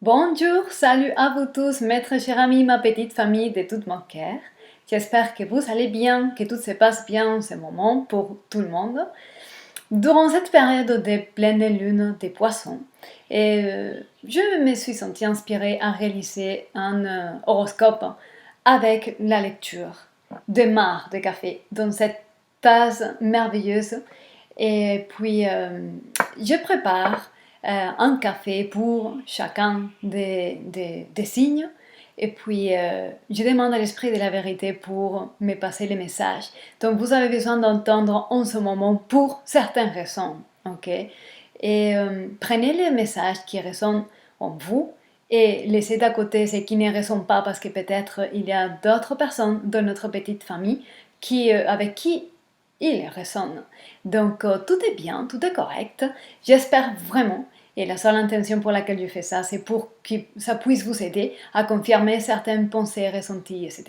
Bonjour, salut à vous tous, maître cher ami, ma petite famille de tout mon cœur. J'espère que vous allez bien, que tout se passe bien en ce moment pour tout le monde. Durant cette période de pleine lune des poissons, je me suis sentie inspirée à réaliser un horoscope avec la lecture de marc de café dans cette tasse merveilleuse. Et puis, je prépare un café pour chacun des signes. Et puis, je demande à l'esprit de la vérité pour me passer les messages. Donc, vous avez besoin d'entendre en ce moment pour certaines raisons. Ok? Et prenez les messages qui résonnent en vous et laissez d'à côté ceux qui ne résonnent pas parce que peut-être il y a d'autres personnes dans notre petite famille avec qui il résonne. Donc tout est bien, tout est correct. J'espère vraiment, et la seule intention pour laquelle je fais ça, c'est pour que ça puisse vous aider à confirmer certaines pensées ressenties, etc.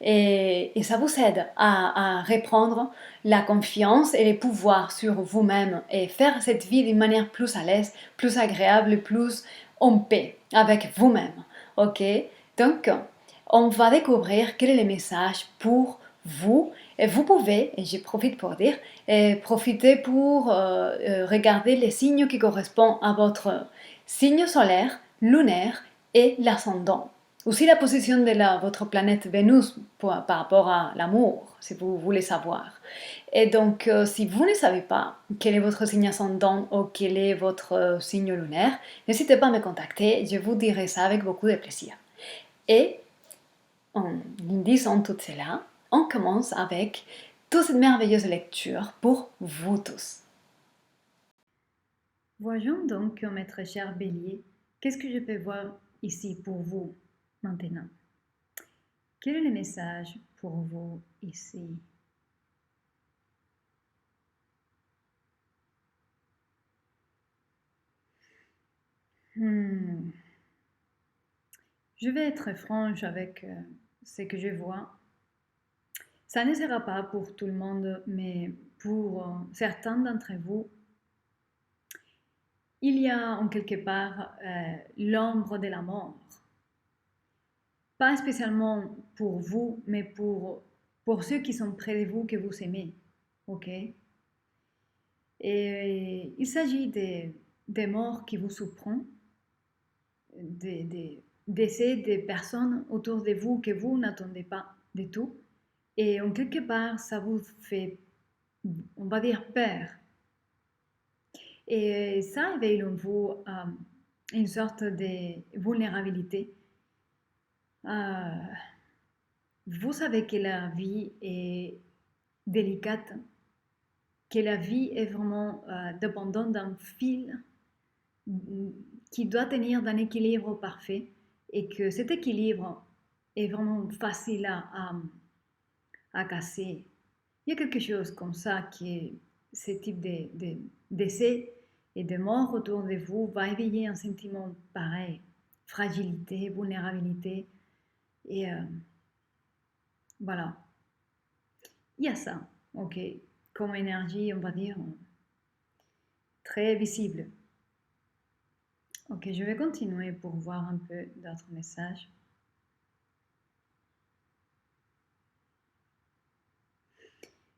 Et ça vous aide à reprendre la confiance et les pouvoirs sur vous-même et faire cette vie d'une manière plus à l'aise, plus agréable, plus en paix avec vous-même. Ok? Donc, on va découvrir quel est le message pour vous. Et vous pouvez, et j'en profite pour dire, profiter pour regarder les signes qui correspondent à votre signe solaire, lunaire et l'ascendant. Aussi la position de votre planète Vénus par rapport à l'amour, si vous voulez savoir. Et donc, si vous ne savez pas quel est votre signe ascendant ou quel est votre signe lunaire, n'hésitez pas à me contacter, je vous dirai ça avec beaucoup de plaisir. Et en disant tout cela, on commence avec toute cette merveilleuse lecture pour vous tous. Voyons donc, maître cher Bélier, qu'est-ce que je peux voir ici pour vous maintenant? Quel est le message pour vous ici? Hmm. Je vais être franche avec ce que je vois. Ça ne sera pas pour tout le monde, mais pour certains d'entre vous, il y a en quelque part l'ombre de la mort. Pas spécialement pour vous, mais pour ceux qui sont près de vous, que vous aimez. Ok? Et il s'agit des morts qui vous surprennent, des décès des personnes autour de vous que vous n'attendez pas du tout. Et en quelque part, ça vous fait, on va dire, peur. Et ça éveille en vous une sorte de vulnérabilité. Euh, vous savez que la vie est délicate, que la vie est vraiment dépendante d'un fil qui doit tenir d'un équilibre parfait et que cet équilibre est vraiment facile à casser. Il y a quelque chose comme ça qui est ce type d'essai et de mort autour de vous va éveiller un sentiment pareil, fragilité, vulnérabilité et voilà. Il y a ça, ok, comme énergie, on va dire, très visible. Ok, je vais continuer pour voir un peu d'autres messages.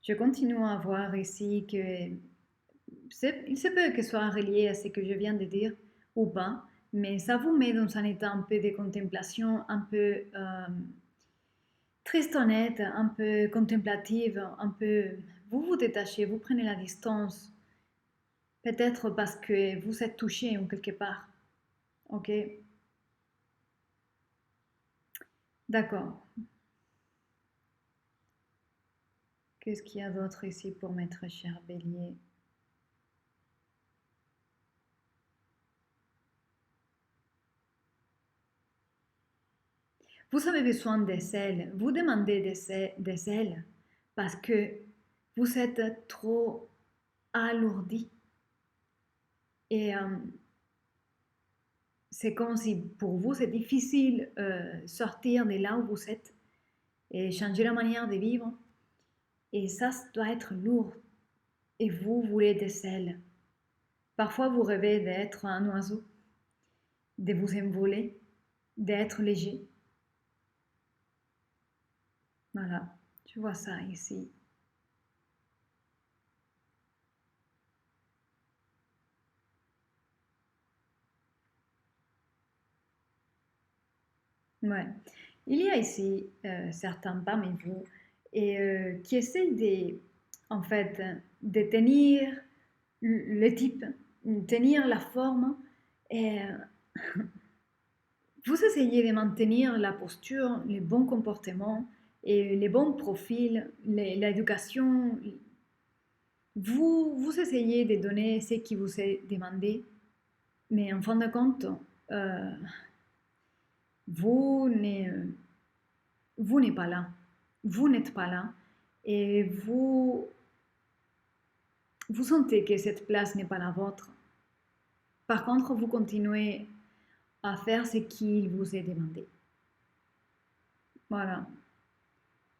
Je continue à voir ici que il se peut que ce soit relié à ce que je viens de dire ou pas, mais ça vous met dans un état un peu de contemplation, un peu triste honnête, un peu contemplative, un peu... Vous vous détachez, vous prenez la distance, peut-être parce que vous êtes touché en quelque part. Ok? D'accord. Qu'est-ce qu'il y a d'autre ici pour mettre cher Bélier? Vous avez besoin des ailes. Vous demandez des ailes parce que vous êtes trop alourdi. Et c'est comme si pour vous, c'est difficile sortir de là où vous êtes et changer la manière de vivre. Et ça doit être lourd. Et vous voulez des ailes. Parfois, vous rêvez d'être un oiseau. de vous envoler, d'être léger. Voilà, tu vois ça ici. Ouais. Il y a ici certains parmi vous qui essayent en fait, de tenir le type, tenir la forme. Et vous essayez de maintenir la posture, les bons comportements et les bons profils, l'éducation. Vous essayez de donner ce qui vous est demandé, mais en fin de compte, euh, vous n'êtes pas là. Vous n'êtes pas là. Et vous sentez que cette place n'est pas la vôtre. Par contre, vous continuez à faire ce qu'il vous est demandé. Voilà.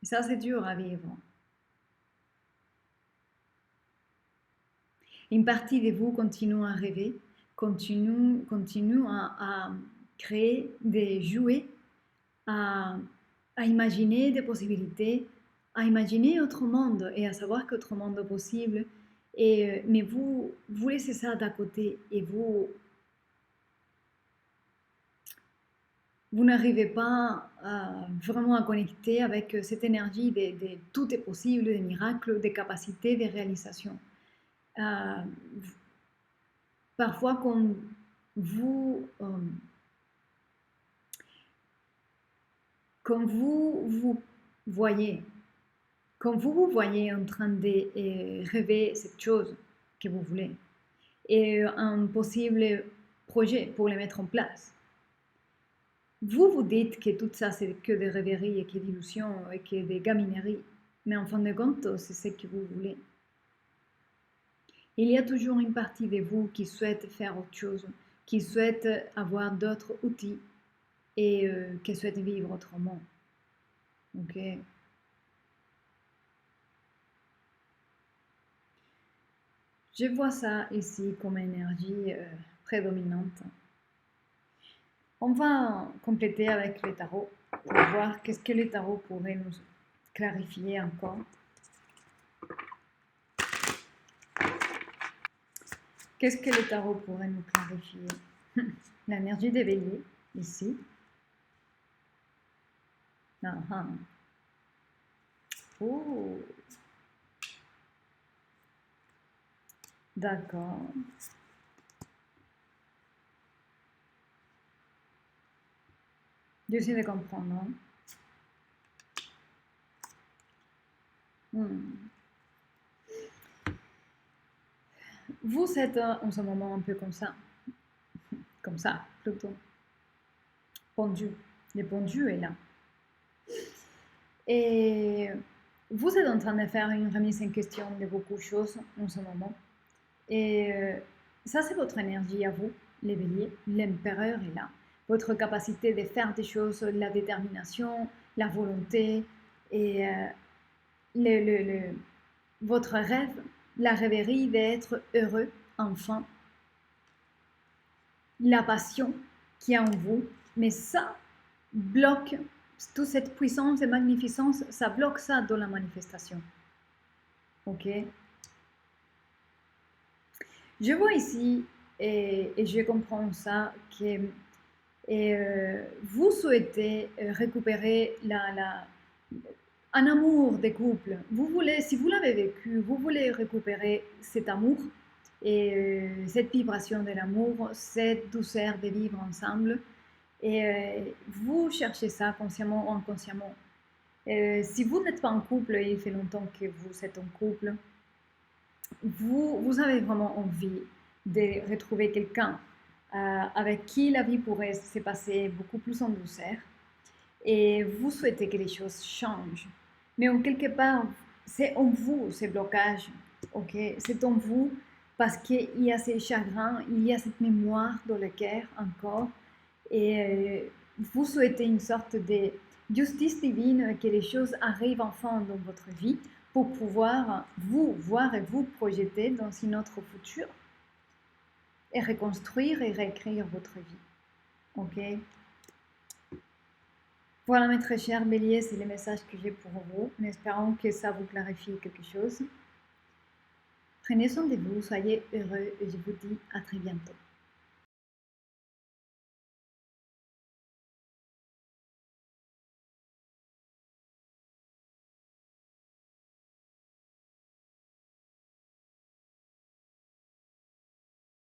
Et ça, c'est dur à vivre. Une partie de vous continue à rêver, continue à créer des jouets, à imaginer des possibilités, à imaginer autre monde et à savoir qu'autre monde est possible. Mais vous laissez ça d'à côté et vous n'arrivez pas vraiment à connecter avec cette énergie de tout est possible, des miracles, des capacités, des réalisations. Parfois, quand vous voyez, quand vous vous voyez en train de rêver cette chose que vous voulez et un possible projet pour le mettre en place, vous vous dites que tout ça c'est que des rêveries et que d'illusions et que des gamineries, mais en fin de compte, c'est ce que vous voulez. Il y a toujours une partie de vous qui souhaite faire autre chose, qui souhaite avoir d'autres outils et qui souhaite vivre autrement. Ok. Je vois ça ici comme énergie prédominante. On va compléter avec le tarot pour voir qu'est-ce que le tarot pourrait nous clarifier encore. Qu'est-ce que le tarot pourrait nous clarifier? L'énergie des béliers, ici. Ah. Oh. D'accord. J'essaie de comprendre. Vous êtes en ce moment un peu comme ça plutôt. Pendu. Le pendu est là. Et vous êtes en train de faire une remise en question de beaucoup de choses en ce moment. Et ça, c'est votre énergie à vous, les béliers. L'empereur est là. Votre capacité de faire des choses, la détermination, la volonté et votre rêve, la rêverie d'être heureux, enfin. La passion qui est en vous. Mais ça bloque toute cette puissance et magnificence, ça bloque ça dans la manifestation. Ok? Je vois ici, et je comprends ça, que vous souhaitez récupérer un amour des couples. Vous voulez, si vous l'avez vécu, vous voulez récupérer cet amour et cette vibration de l'amour, cette douceur de vivre ensemble. Et vous cherchez ça consciemment ou inconsciemment. Si vous n'êtes pas en couple et il fait longtemps que vous êtes en couple, vous avez vraiment envie de retrouver quelqu'un avec qui la vie pourrait se passer beaucoup plus en douceur et vous souhaitez que les choses changent. Mais en quelque part, c'est en vous ces blocages, ok? C'est en vous parce qu'il y a ces chagrins, il y a cette mémoire dans le cœur encore et vous souhaitez une sorte de justice divine, que les choses arrivent enfin dans votre vie pour pouvoir vous voir et vous projeter dans une autre futur et reconstruire et réécrire votre vie. Ok. Voilà mes très chers béliers, c'est le message que j'ai pour vous, en espérant que ça vous clarifie quelque chose. Prenez soin de vous, soyez heureux et je vous dis à très bientôt.